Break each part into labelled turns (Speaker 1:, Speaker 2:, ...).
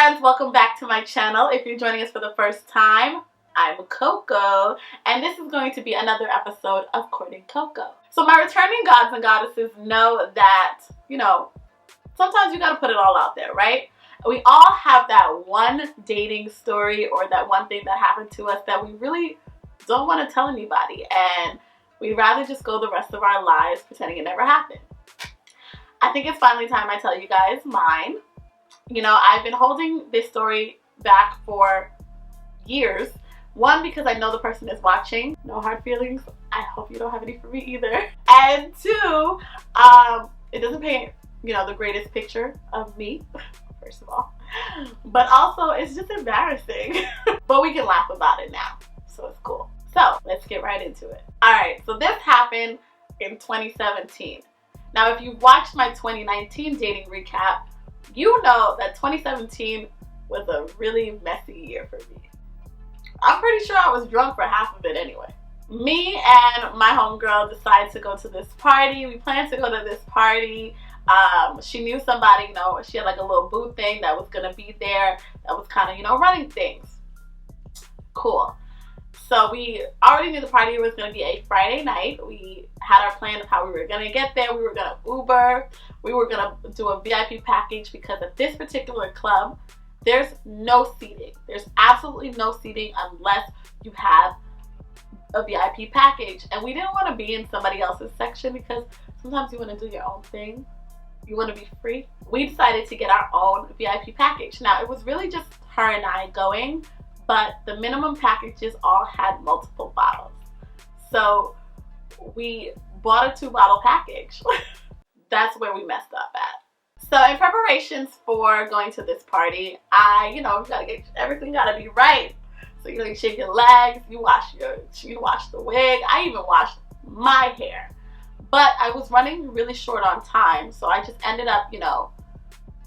Speaker 1: friends, welcome back to my channel. If you're joining us for the first time, I'm Coco, and this is going to be another episode of Courting Coco. So my returning gods and goddesses know that, sometimes you gotta put it all out there, right? We all have that one dating story or that one thing that happened to us that we really don't want to tell anybody, and we'd rather just go the rest of our lives pretending it never happened. I think it's finally time I tell you guys mine. I've been holding this story back for years. One, because I know the person is watching. No hard feelings. I hope you don't have any for me either. And two, it doesn't paint, the greatest picture of me, first of all. But also, it's just embarrassing. But we can laugh about it now, so it's cool. So, let's get right into it. Alright, so this happened in 2017. Now, if you've watched my 2019 dating recap, you know that 2017 was a really messy year for me. I'm pretty sure I was drunk for half of it anyway. Me and my homegirl decided to go to this party. We planned to go to this party. She knew somebody, she had like a little booth thing that was going to be there that was kind of, running things. Cool. So we already knew the party was going to be a Friday night. We had our plan of how we were going to get there. We were going to Uber. We were going to do a VIP package because at this particular club, there's no seating. There's absolutely no seating unless you have a VIP package. And we didn't want to be in somebody else's section because sometimes you want to do your own thing. You want to be free. We decided to get our own VIP package. Now, it was really just her and I going, but the minimum packages all had multiple bottles. So we bought a 2-bottle package. That's where we messed up at. So in preparations for going to this party, everything gotta be right. So you shave your legs, you wash the wig. I even washed my hair. But I was running really short on time, so I just ended up,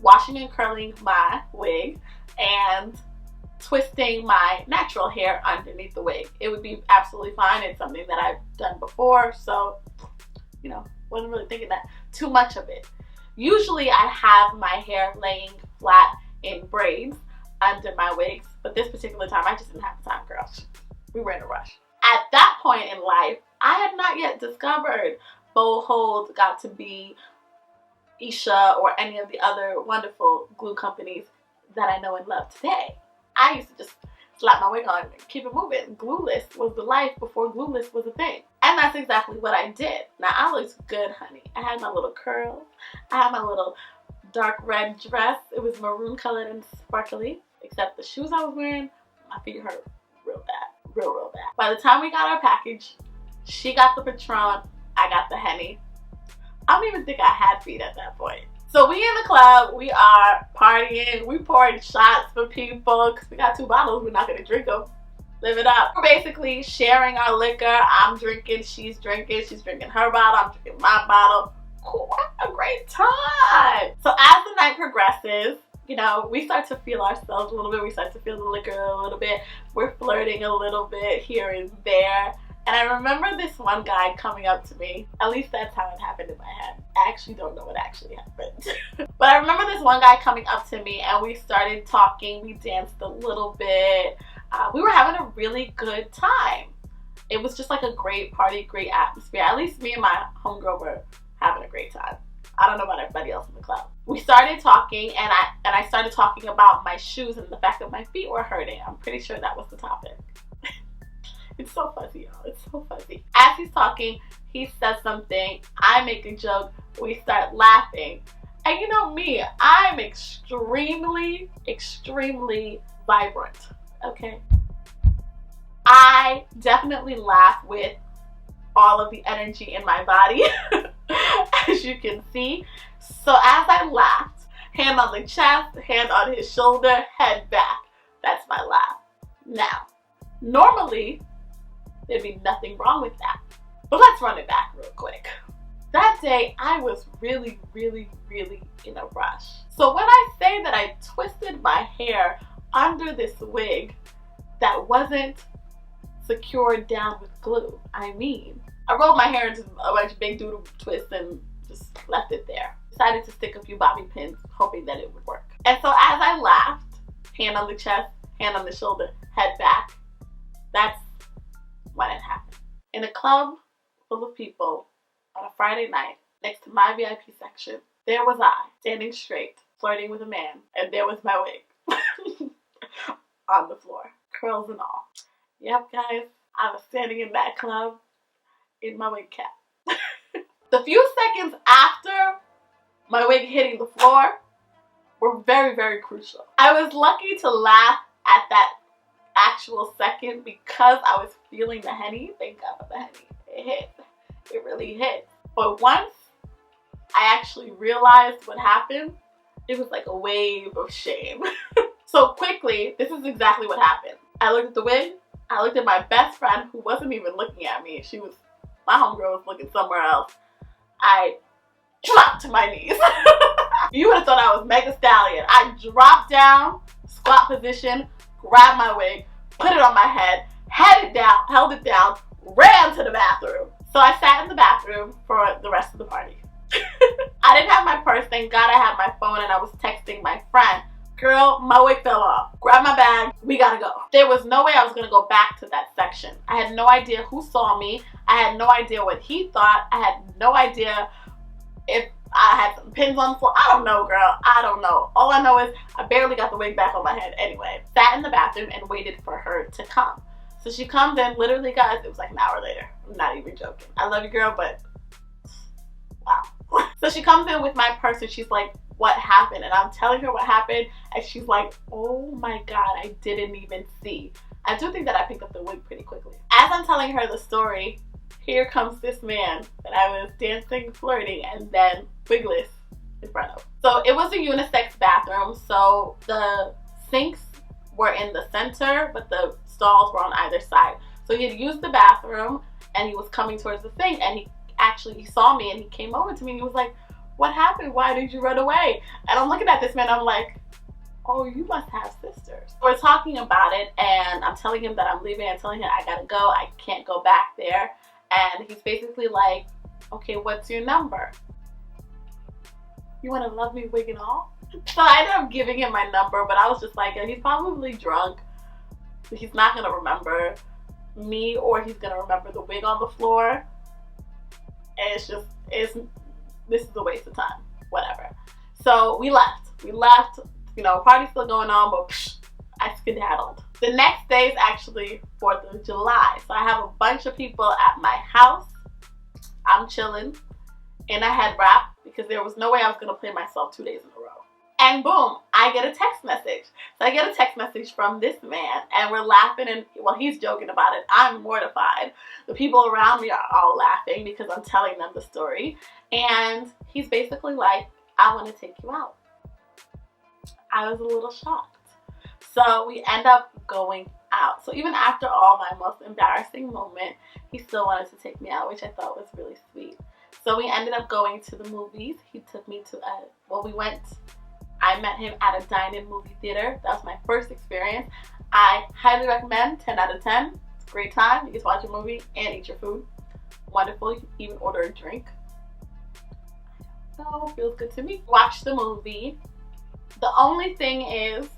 Speaker 1: washing and curling my wig and twisting my natural hair underneath the wig. It would be absolutely fine. It's something that I've done before, so, wasn't really thinking that too much of it. Usually I have my hair laying flat in braids under my wigs, but this particular time I just didn't have the time, girl. We were in a rush. At that point in life, I had not yet discovered Bow Hold, Got to Be, Isha, or any of the other wonderful glue companies that I know and love today. I used to just slap my wig on and keep it moving. Glueless was the life before glueless was a thing. And that's exactly what I did. Now, I looked good, honey. I had my little curls. I had my little dark red dress. It was maroon colored and sparkly. Except the shoes I was wearing, my feet hurt real bad. Real bad. By the time we got our package, she got the Patron, I got the Henny. I don't even think I had feet at that point. So we in the club, we are partying, we pouring shots for people because we got 2 bottles, we're not going to drink them. Live it up. We're basically sharing our liquor. I'm drinking, she's drinking her bottle, I'm drinking my bottle. Cool, what a great time. So as the night progresses, we start to feel ourselves a little bit, we start to feel the liquor a little bit, we're flirting a little bit here and there. And I remember this one guy coming up to me. At least that's how it happened in my head. I actually don't know what actually happened. But I remember this one guy coming up to me and we started talking. We danced a little bit. We were having a really good time. It was just like a great party, great atmosphere. At least me and my homegirl were having a great time. I don't know about everybody else in the club. We started talking and I started talking about my shoes and the fact that my feet were hurting. I'm pretty sure that was the topic. It's so fuzzy, y'all. It's so fuzzy. As he's talking, he says something. I make a joke. We start laughing. And you know me, I'm extremely, extremely vibrant. Okay? I definitely laugh with all of the energy in my body, as you can see. So as I laughed, hand on the chest, hand on his shoulder, head back. That's my laugh. Now, normally, there'd be nothing wrong with that. But let's run it back real quick. That day, I was really, really, really in a rush. So when I say that I twisted my hair under this wig that wasn't secured down with glue, I rolled my hair into a bunch of big doodle twists and just left it there. Decided to stick a few bobby pins, hoping that it would work. And so as I laughed, hand on the chest, hand on the shoulder, head back. That's when it happened. In a club full of people on a Friday night, next to my VIP section, there was I, standing straight, flirting with a man, and there was my wig on the floor, curls and all. Yep, guys, I was standing in that club in my wig cap. The few seconds after my wig hitting the floor were very, very crucial. I was lucky to laugh at that actual second because I was feeling the Henny. Thank God for the Henny. It hit. It really hit. But once I actually realized what happened, it was like a wave of shame. So quickly, this is exactly what happened. I looked at the wig. I looked at my best friend who wasn't even looking at me. My homegirl was looking somewhere else. I dropped to my knees. You would have thought I was Mega Stallion. I dropped down, squat position, grabbed my wig, put it on my head, held it down, ran to the bathroom. So I sat in the bathroom for the rest of the party. I didn't have my purse. Thank God I had my phone and I was texting my friend. Girl, my wig fell off. Grab my bag. We gotta go. There was no way I was gonna go back to that section. I had no idea who saw me. I had no idea what he thought. I had no idea if I had some pins on the floor. I don't know, girl. I don't know. All I know is I barely got the wig back on my head anyway. Sat in the bathroom and waited for her to come. So she comes in, literally, guys, it was like an hour later. I'm not even joking. I love you, girl, but wow. So she comes in with my purse and she's like, what happened? And I'm telling her what happened and she's like, oh my God, I didn't even see. I do think that I picked up the wig pretty quickly. As I'm telling her the story, here comes this man that I was dancing, flirting, and then wigless in front of. So it was a unisex bathroom, so the sinks were in the center, but the stalls were on either side. So he had used the bathroom and he was coming towards the sink and he saw me and he came over to me and he was like, what happened? Why did you run away? And I'm looking at this man, I'm like, oh, you must have sisters. We're talking about it and I'm telling him that I'm leaving. I'm telling him I gotta go. I can't go back there. And he's basically like, okay, what's your number? You want to love me wig and all? So I ended up giving him my number, but I was just like, he's probably drunk. He's not going to remember me or he's going to remember the wig on the floor. And this is a waste of time. Whatever. So we left. You know, party's still going on, but I skedaddled. The next day is actually 4th of July. So I have a bunch of people at my house. I'm chilling in a head wrap because there was no way I was going to play myself 2 days in a row. And boom, I get a text message. So I get a text message from this man and we're laughing and, well, he's joking about it. I'm mortified. The people around me are all laughing because I'm telling them the story. And he's basically like, I want to take you out. I was a little shocked. So we end up going out. So even after all my most embarrassing moment, he still wanted to take me out, which I thought was really sweet. So we ended up going to the movies. He took me to I met him at a dine-in movie theater. That was my first experience. I highly recommend, 10 out of 10. It's a great time. You get to watch a movie and eat your food. Wonderful. You can even order a drink. So feels good to me. Watch the movie. The only thing is,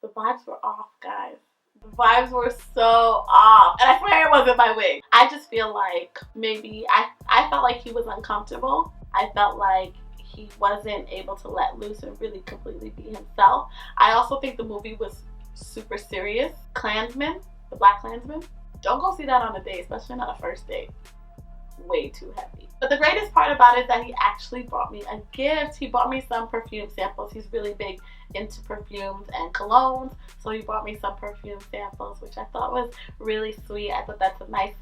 Speaker 1: the vibes were off, guys. The vibes were so off. And I swear it wasn't my wig. I just feel like maybe I felt like he was uncomfortable. I felt like he wasn't able to let loose and really completely be himself. I also think the movie was super serious. Klansman, the Black Klansman. Don't go see that on a date, especially not a first date. Way too heavy. But the greatest part about it is that he actually brought me a gift. He bought me some perfume samples. He's really big into perfumes and colognes. So he bought me some perfume samples, which I thought was really sweet. I thought that's a nice,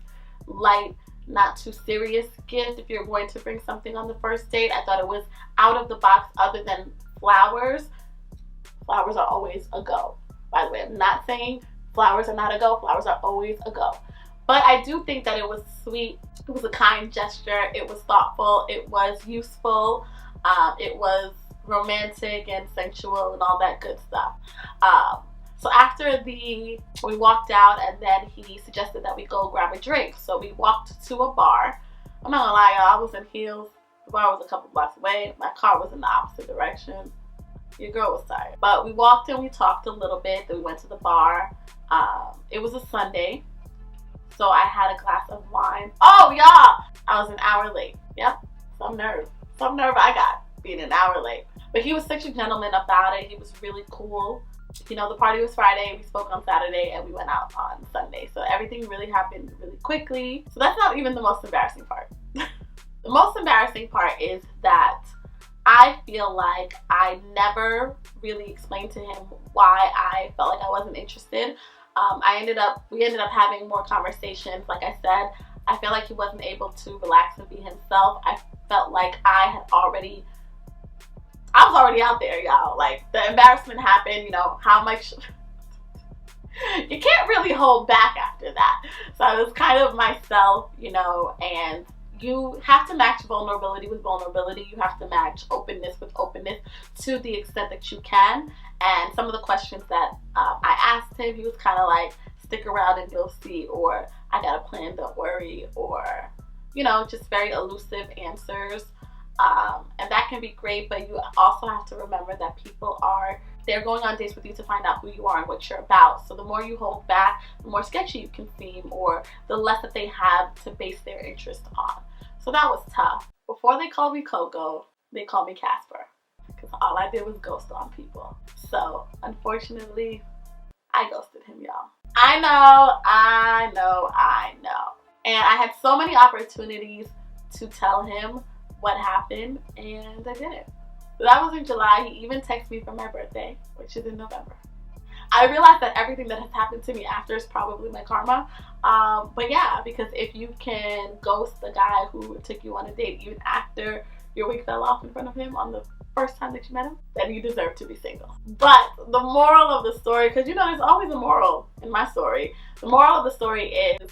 Speaker 1: light, not too serious gift if you're going to bring something on the first date. I thought it was out of the box other than flowers. Flowers are always a go. By the way, I'm not saying flowers are not a go. Flowers are always a go. But I do think that it was sweet. It was a kind gesture. It was thoughtful. It was useful. It was romantic and sensual and all that good stuff. So after we walked out and then he suggested that we go grab a drink. So we walked to a bar. I'm not gonna lie, y'all, I was in heels. The bar was a couple blocks away. My car was in the opposite direction. Your girl was tired. But we walked in, we talked a little bit, then we went to the bar. It was a Sunday, so I had a glass of wine. Oh, y'all! I was an hour late. Yep, some nerve I got being an hour late. But he was such a gentleman about it. He was really cool. You know, the party was Friday, we spoke on Saturday, and we went out on Sunday. So everything really happened really quickly. So that's not even the most embarrassing part. The most embarrassing part is that I feel like I never really explained to him why I felt like I wasn't interested. We ended up having more conversations. Like I said, I feel like he wasn't able to relax and be himself. I felt like I was already out there, y'all. Like, the embarrassment happened, you know, how much you can't really hold back after that. So I was kind of myself, you know, and you have to match vulnerability with vulnerability. You have to match openness with openness to the extent that you can. And some of the questions that I asked him, he was kind of like, stick around and you'll see, or I got a plan, don't worry, or, you know, just very elusive answers. And that can be great, but you also have to remember that they're going on dates with you to find out who you are and what you're about. So the more you hold back, the more sketchy you can seem, or the less that they have to base their interest on. So that was tough. Before they called me Coco, they called me Casper, because all I did was ghost on people. So unfortunately, I ghosted him, y'all. I know. And I had so many opportunities to tell him what happened, and I didn't. So that was in July. He even texted me for my birthday, which is in November. I realized that everything that has happened to me after is probably my karma. But yeah, because if you can ghost the guy who took you on a date even after your wig fell off in front of him on the first time that you met him, then you deserve to be single. But the moral of the story, because you know there's always a moral in my story. The moral of the story is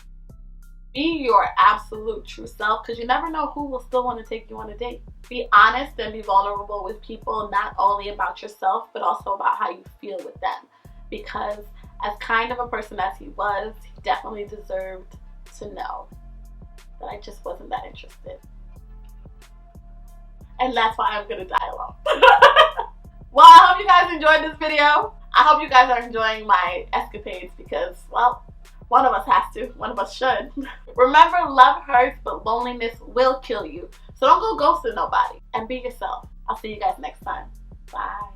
Speaker 1: be your absolute true self, because you never know who will still want to take you on a date. Be honest and be vulnerable with people, not only about yourself, but also about how you feel with them. Because as kind of a person as he was, he definitely deserved to know that I just wasn't that interested. And that's why I'm gonna die alone. Well, I hope you guys enjoyed this video. I hope you guys are enjoying my escapades because, well, one of us has to. One of us should. Remember, love hurts, but loneliness will kill you. So don't go ghosting nobody. And be yourself. I'll see you guys next time. Bye.